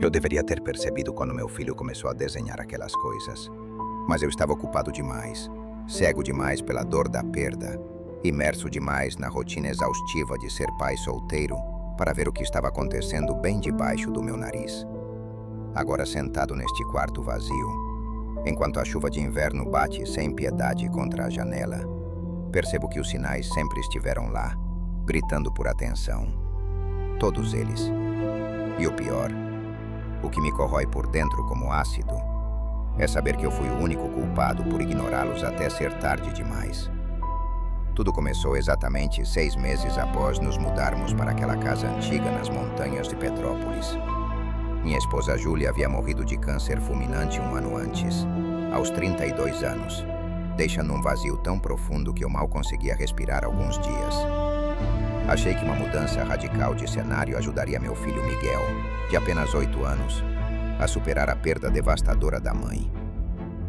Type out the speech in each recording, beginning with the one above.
Eu deveria ter percebido quando meu filho começou a desenhar aquelas coisas. Mas eu estava ocupado demais, cego demais pela dor da perda, imerso demais na rotina exaustiva de ser pai solteiro para ver o que estava acontecendo bem debaixo do meu nariz. Agora sentado neste quarto vazio, enquanto a chuva de inverno bate sem piedade contra a janela, percebo que os sinais sempre estiveram lá, gritando por atenção. Todos eles. E o pior, o que me corrói por dentro como ácido, é saber que eu fui o único culpado por ignorá-los até ser tarde demais. Tudo começou exatamente 6 meses após nos mudarmos para aquela casa antiga nas montanhas de Petrópolis. Minha esposa Júlia havia morrido de câncer fulminante 1 ano antes, aos 32 anos, deixando um vazio tão profundo que eu mal conseguia respirar alguns dias. Achei que uma mudança radical de cenário ajudaria meu filho Miguel, de apenas 8 anos, a superar a perda devastadora da mãe.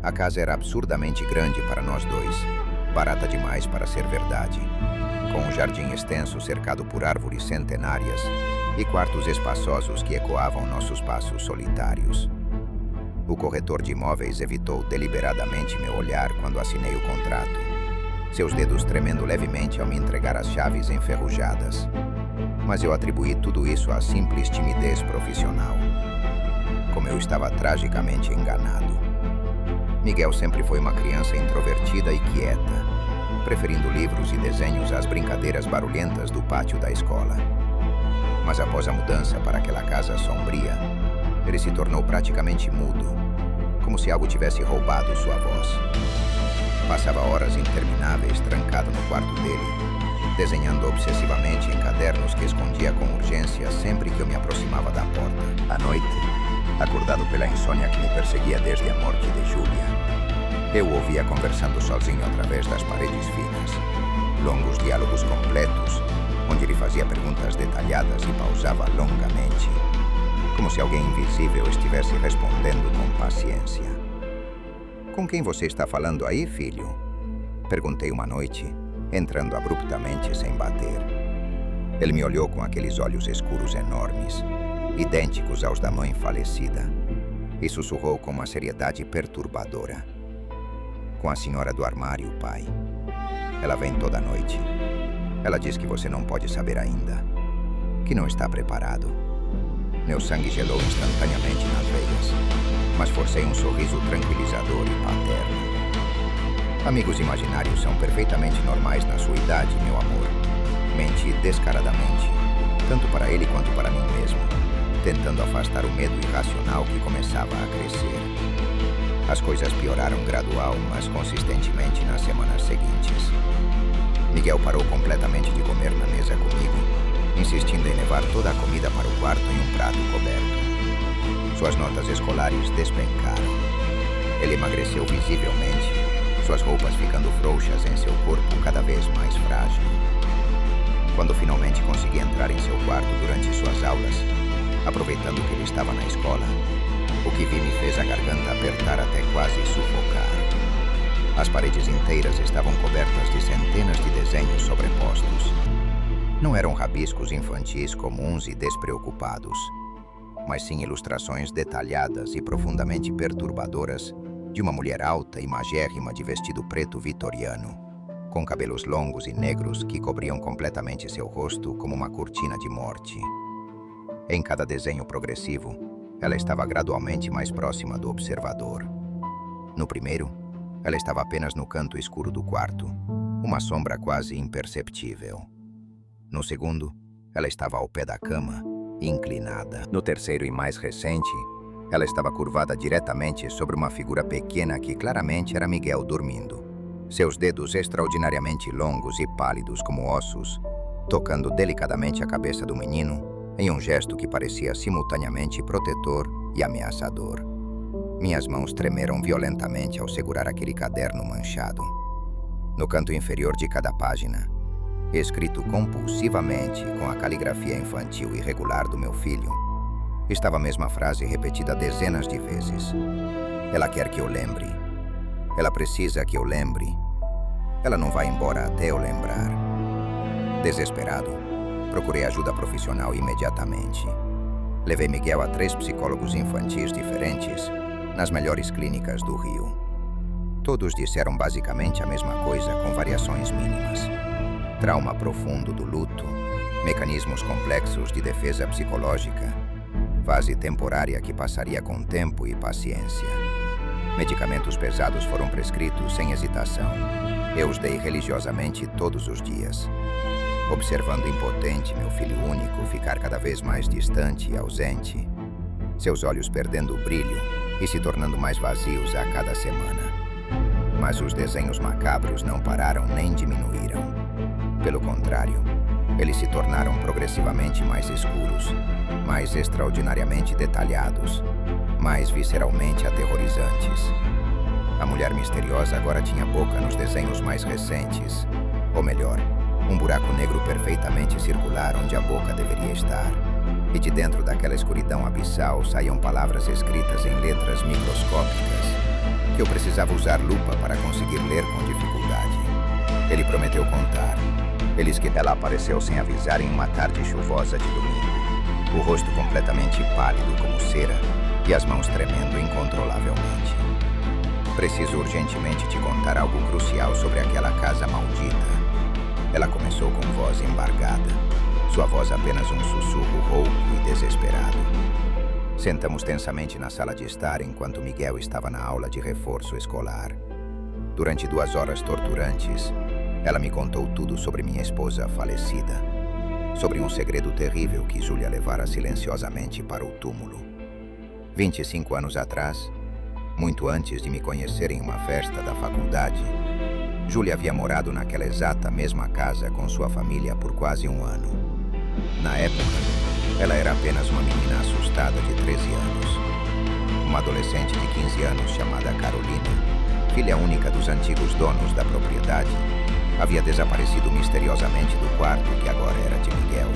A casa era absurdamente grande para nós dois, barata demais para ser verdade, com um jardim extenso cercado por árvores centenárias e quartos espaçosos que ecoavam nossos passos solitários. O corretor de imóveis evitou deliberadamente meu olhar quando assinei o contrato, seus dedos tremendo levemente ao me entregar as chaves enferrujadas. Mas eu atribuí tudo isso à simples timidez profissional. Como eu estava tragicamente enganado. Miguel sempre foi uma criança introvertida e quieta, preferindo livros e desenhos às brincadeiras barulhentas do pátio da escola. Mas após a mudança para aquela casa sombria, ele se tornou praticamente mudo, como se algo tivesse roubado sua voz. Passava horas intermináveis trancado no quarto dele, desenhando obsessivamente em cadernos que escondia com urgência sempre que eu me aproximava da porta. À noite, acordado pela insônia que me perseguia desde a morte de Júlia, eu o ouvia conversando sozinho através das paredes finas. Longos diálogos completos, onde ele fazia perguntas detalhadas e pausava longamente, como se alguém invisível estivesse respondendo com paciência. "Com quem você está falando aí, filho?" Perguntei uma noite, entrando abruptamente sem bater. Ele me olhou com aqueles olhos escuros enormes, idênticos aos da mãe falecida, e sussurrou com uma seriedade perturbadora: "Com a senhora do armário, pai. Ela vem toda noite. Ela diz que você não pode saber ainda, que não está preparado." Meu sangue gelou instantaneamente nas veias, mas forcei um sorriso tranquilizador e paterno. Amigos imaginários são perfeitamente normais na sua idade, meu amor. Menti descaradamente, tanto para ele quanto para mim mesmo, tentando afastar o medo irracional que começava a crescer. As coisas pioraram gradual, mas consistentemente nas semanas seguintes. Miguel parou completamente de comer na mesa comigo, insistindo em levar toda a comida para o quarto em um prato coberto. Suas notas escolares despencaram. Ele emagreceu visivelmente, suas roupas ficando frouxas em seu corpo cada vez mais frágil. Quando finalmente consegui entrar em seu quarto durante suas aulas, aproveitando que ele estava na escola, o que vi me fez a garganta apertar até quase sufocar. As paredes inteiras estavam cobertas de centenas de desenhos sobrepostos. Não eram rabiscos infantis comuns e despreocupados, mas sim ilustrações detalhadas e profundamente perturbadoras de uma mulher alta e magérrima de vestido preto vitoriano, com cabelos longos e negros que cobriam completamente seu rosto como uma cortina de morte. Em cada desenho progressivo, ela estava gradualmente mais próxima do observador. No primeiro, ela estava apenas no canto escuro do quarto, uma sombra quase imperceptível. No segundo, ela estava ao pé da cama, inclinada. No terceiro e mais recente, ela estava curvada diretamente sobre uma figura pequena que claramente era Miguel dormindo. Seus dedos extraordinariamente longos e pálidos como ossos, tocando delicadamente a cabeça do menino em um gesto que parecia simultaneamente protetor e ameaçador. Minhas mãos tremeram violentamente ao segurar aquele caderno manchado. No canto inferior de cada página, escrito compulsivamente com a caligrafia infantil irregular do meu filho, estava a mesma frase repetida dezenas de vezes. Ela quer que eu lembre. Ela precisa que eu lembre. Ela não vai embora até eu lembrar. Desesperado, procurei ajuda profissional imediatamente. Levei Miguel a 3 psicólogos infantis diferentes, nas melhores clínicas do Rio. Todos disseram basicamente a mesma coisa, com variações mínimas. Trauma profundo do luto, mecanismos complexos de defesa psicológica, fase temporária que passaria com tempo e paciência. Medicamentos pesados foram prescritos sem hesitação. Eu os dei religiosamente todos os dias. Observando impotente meu filho único ficar cada vez mais distante e ausente, seus olhos perdendo o brilho e se tornando mais vazios a cada semana. Mas os desenhos macabros não pararam nem diminuíram. Pelo contrário, eles se tornaram progressivamente mais escuros, mais extraordinariamente detalhados, mais visceralmente aterrorizantes. A mulher misteriosa agora tinha boca nos desenhos mais recentes, ou melhor, um buraco negro perfeitamente circular onde a boca deveria estar. E de dentro daquela escuridão abissal saíam palavras escritas em letras microscópicas que eu precisava usar lupa para conseguir ler com dificuldade. Ele prometeu contar. Ela apareceu sem avisar em uma tarde chuvosa de domingo, o rosto completamente pálido como cera e as mãos tremendo incontrolavelmente. Preciso urgentemente te contar algo crucial sobre aquela casa maldita. Ela começou com voz embargada, sua voz apenas um sussurro rouco e desesperado. Sentamos tensamente na sala de estar enquanto Miguel estava na aula de reforço escolar. Durante 2 horas torturantes, ela me contou tudo sobre minha esposa falecida, sobre um segredo terrível que Júlia levara silenciosamente para o túmulo. 25 anos atrás, muito antes de me conhecer em uma festa da faculdade, Júlia havia morado naquela exata mesma casa com sua família por quase 1 ano. Na época, ela era apenas uma menina assustada de 13 anos. Uma adolescente de 15 anos chamada Carolina, filha única dos antigos donos da propriedade, havia desaparecido misteriosamente do quarto que agora era de Miguel,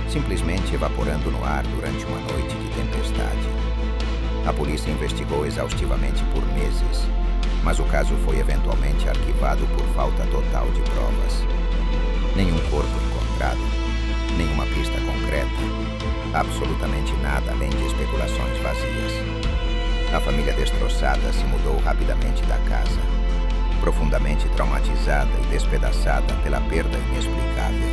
simplesmente evaporando no ar durante uma noite de tempestade. A polícia investigou exaustivamente por meses, mas o caso foi eventualmente arquivado por falta total de provas. Nenhum corpo encontrado, nenhuma pista concreta, absolutamente nada além de especulações vazias. A família destroçada se mudou rapidamente da casa, profundamente traumatizada e despedaçada pela perda inexplicável.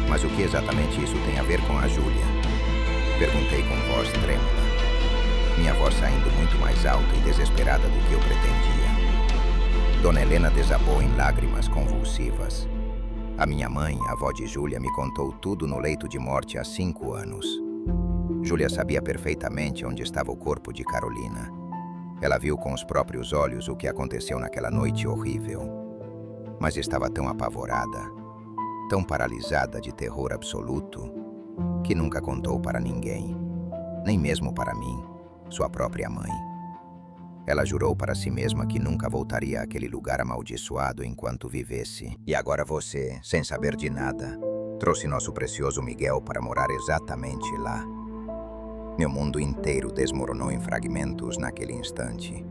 Mas o que exatamente isso tem a ver com a Júlia? Perguntei com voz trêmula, minha voz saindo muito mais alta e desesperada do que eu pretendia. Dona Helena desabou em lágrimas convulsivas. A minha mãe, a avó de Júlia, me contou tudo no leito de morte há 5 anos. Júlia sabia perfeitamente onde estava o corpo de Carolina. Ela viu com os próprios olhos o que aconteceu naquela noite horrível. Mas estava tão apavorada, tão paralisada de terror absoluto, que nunca contou para ninguém, nem mesmo para mim, sua própria mãe. Ela jurou para si mesma que nunca voltaria àquele lugar amaldiçoado enquanto vivesse. E agora você, sem saber de nada, trouxe nosso precioso Miguel para morar exatamente lá. Meu mundo inteiro desmoronou em fragmentos naquele instante.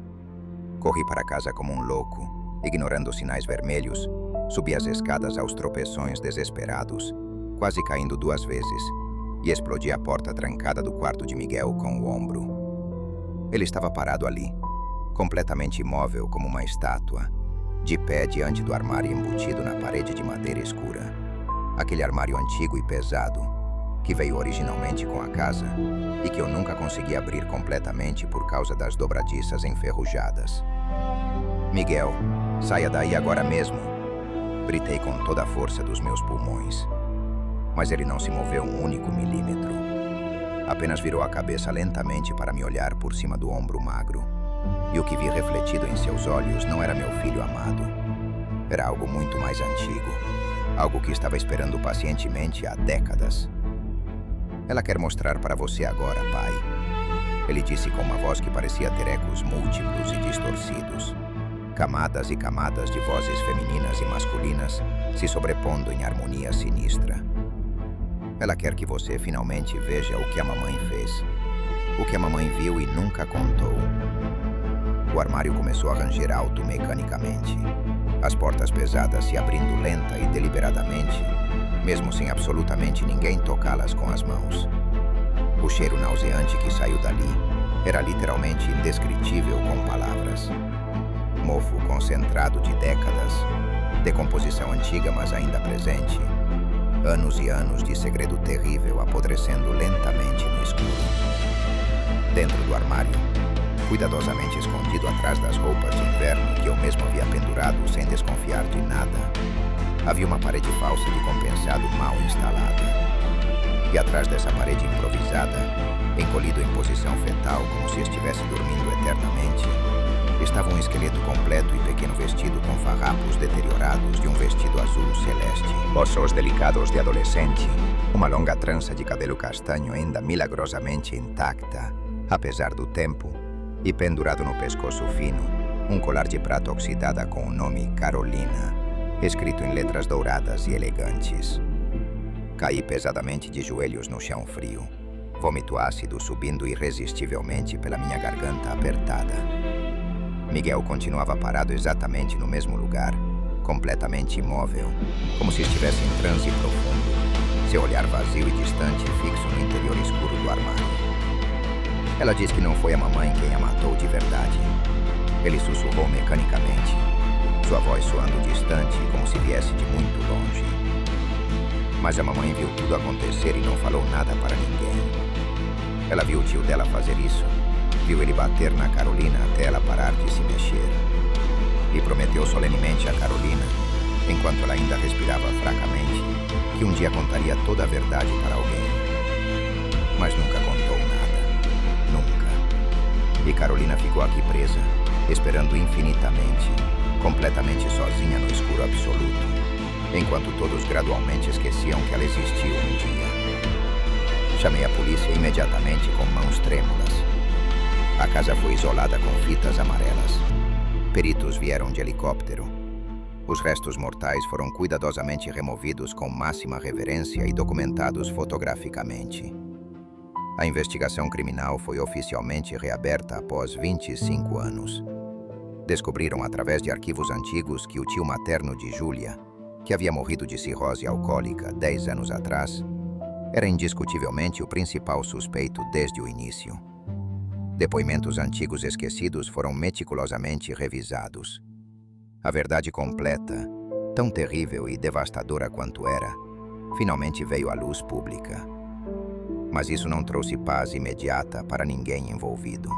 Corri para casa como um louco, ignorando os sinais vermelhos, subi as escadas aos tropeções desesperados, quase caindo 2 vezes, e explodi a porta trancada do quarto de Miguel com o ombro. Ele estava parado ali, completamente imóvel como uma estátua, de pé diante do armário embutido na parede de madeira escura. Aquele armário antigo e pesado, que veio originalmente com a casa e que eu nunca consegui abrir completamente por causa das dobradiças enferrujadas. Miguel, saia daí agora mesmo! Gritei com toda a força dos meus pulmões. Mas ele não se moveu um único milímetro. Apenas virou a cabeça lentamente para me olhar por cima do ombro magro. E o que vi refletido em seus olhos não era meu filho amado. Era algo muito mais antigo. Algo que estava esperando pacientemente há décadas. Ela quer mostrar para você agora, pai. Ele disse com uma voz que parecia ter ecos múltiplos e distorcidos. Camadas e camadas de vozes femininas e masculinas se sobrepondo em harmonia sinistra. Ela quer que você finalmente veja o que a mamãe fez. O que a mamãe viu e nunca contou. O armário começou a ranger alto mecanicamente. As portas pesadas se abrindo lenta e deliberadamente, mesmo sem absolutamente ninguém tocá-las com as mãos. O cheiro nauseante que saiu dali era literalmente indescritível com palavras. Mofo concentrado de décadas, decomposição antiga mas ainda presente, anos e anos de segredo terrível apodrecendo lentamente no escuro. Dentro do armário, cuidadosamente escondido atrás das roupas de inverno que eu mesmo havia pendurado sem desconfiar de nada, havia uma parede falsa de compensado mal instalada. E atrás dessa parede improvisada, encolhido em posição fetal como se estivesse dormindo eternamente, estava um esqueleto completo e pequeno vestido com farrapos deteriorados de um vestido azul celeste. Ossos delicados de adolescente, uma longa trança de cabelo castanho ainda milagrosamente intacta, apesar do tempo, e pendurado no pescoço fino, um colar de prata oxidada com o nome Carolina, escrito em letras douradas e elegantes. Caí pesadamente de joelhos no chão frio, vômito ácido subindo irresistivelmente pela minha garganta apertada. Miguel continuava parado exatamente no mesmo lugar, completamente imóvel, como se estivesse em transe profundo, seu olhar vazio e distante fixo no interior escuro do armário. Ela diz que não foi a mamãe quem a matou de verdade. Ele sussurrou mecanicamente, sua voz soando distante, como se viesse de muito longe. Mas a mamãe viu tudo acontecer e não falou nada para ninguém. Ela viu o tio dela fazer isso, viu ele bater na Carolina até ela parar de se mexer. E prometeu solenemente a Carolina, enquanto ela ainda respirava fracamente, que um dia contaria toda a verdade para alguém. Mas nunca contou nada. Nunca. E Carolina ficou aqui presa, esperando infinitamente, completamente sozinha no escuro absoluto, enquanto todos gradualmente esqueciam que ela existiu um dia. Chamei a polícia imediatamente com mãos trêmulas. A casa foi isolada com fitas amarelas. Peritos vieram de helicóptero. Os restos mortais foram cuidadosamente removidos com máxima reverência e documentados fotograficamente. A investigação criminal foi oficialmente reaberta após 25 anos. Descobriram através de arquivos antigos que o tio materno de Júlia, que havia morrido de cirrose alcoólica 10 anos atrás, era indiscutivelmente o principal suspeito desde o início. Depoimentos antigos esquecidos foram meticulosamente revisados. A verdade completa, tão terrível e devastadora quanto era, finalmente veio à luz pública. Mas isso não trouxe paz imediata para ninguém envolvido.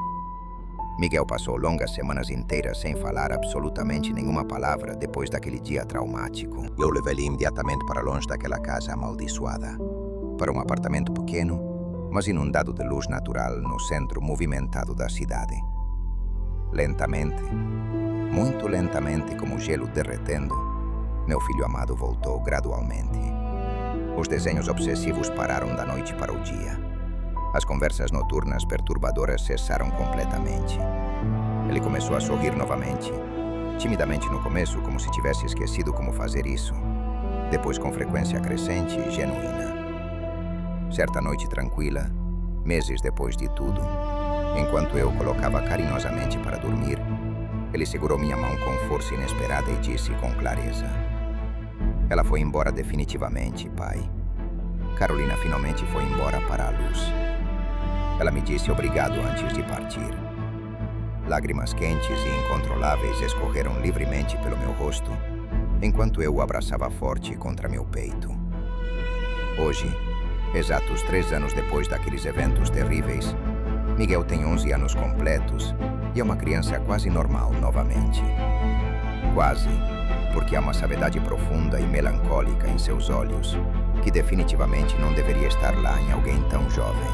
Miguel passou longas semanas inteiras sem falar absolutamente nenhuma palavra depois daquele dia traumático. Eu levei ele imediatamente para longe daquela casa amaldiçoada, para um apartamento pequeno, mas inundado de luz natural no centro movimentado da cidade. Lentamente, muito lentamente como gelo derretendo, meu filho amado voltou gradualmente. Os desenhos obsessivos pararam da noite para o dia. As conversas noturnas perturbadoras cessaram completamente. Ele começou a sorrir novamente, timidamente no começo, como se tivesse esquecido como fazer isso, depois com frequência crescente e genuína. Certa noite tranquila, meses depois de tudo, enquanto eu colocava carinhosamente para dormir, ele segurou minha mão com força inesperada e disse com clareza: "Ela foi embora definitivamente, pai. Carolina finalmente foi embora para a luz." Ela me disse obrigado antes de partir. Lágrimas quentes e incontroláveis escorreram livremente pelo meu rosto, enquanto eu o abraçava forte contra meu peito. Hoje, exatos 3 anos depois daqueles eventos terríveis, Miguel tem 11 anos completos e é uma criança quase normal novamente. Quase, porque há uma sabedoria profunda e melancólica em seus olhos, que definitivamente não deveria estar lá em alguém tão jovem.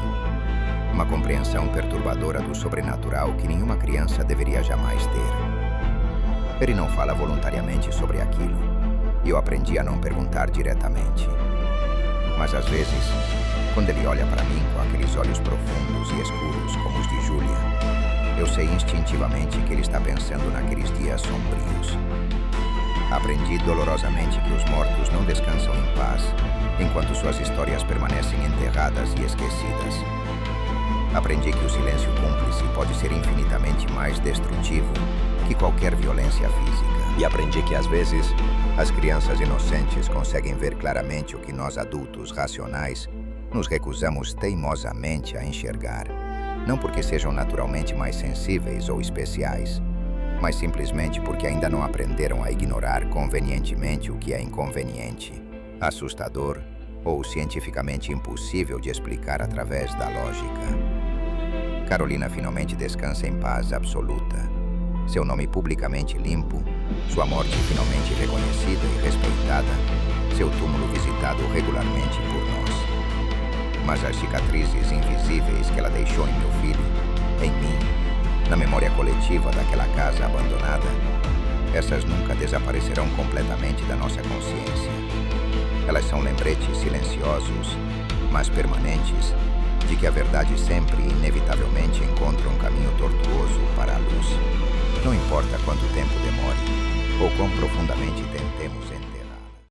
Uma compreensão perturbadora do sobrenatural que nenhuma criança deveria jamais ter. Ele não fala voluntariamente sobre aquilo, e eu aprendi a não perguntar diretamente. Mas às vezes, quando ele olha para mim com aqueles olhos profundos e escuros como os de Júlia, eu sei instintivamente que ele está pensando naqueles dias sombrios. Aprendi dolorosamente que os mortos não descansam em paz, enquanto suas histórias permanecem enterradas e esquecidas. Aprendi que o silêncio cúmplice pode ser infinitamente mais destrutivo que qualquer violência física. E aprendi que, às vezes, as crianças inocentes conseguem ver claramente o que nós adultos racionais nos recusamos teimosamente a enxergar, não porque sejam naturalmente mais sensíveis ou especiais, mas simplesmente porque ainda não aprenderam a ignorar convenientemente o que é inconveniente, assustador ou cientificamente impossível de explicar através da lógica. Carolina finalmente descansa em paz absoluta. Seu nome publicamente limpo, sua morte finalmente reconhecida e respeitada, seu túmulo visitado regularmente por nós. Mas as cicatrizes invisíveis que ela deixou em meu filho, em mim, na memória coletiva daquela casa abandonada, essas nunca desaparecerão completamente da nossa consciência. Elas são lembretes silenciosos, mas permanentes, de que a verdade sempre e inevitavelmente encontra um caminho tortuoso para a luz. Não importa quanto tempo demore, ou quão profundamente tentemos entender.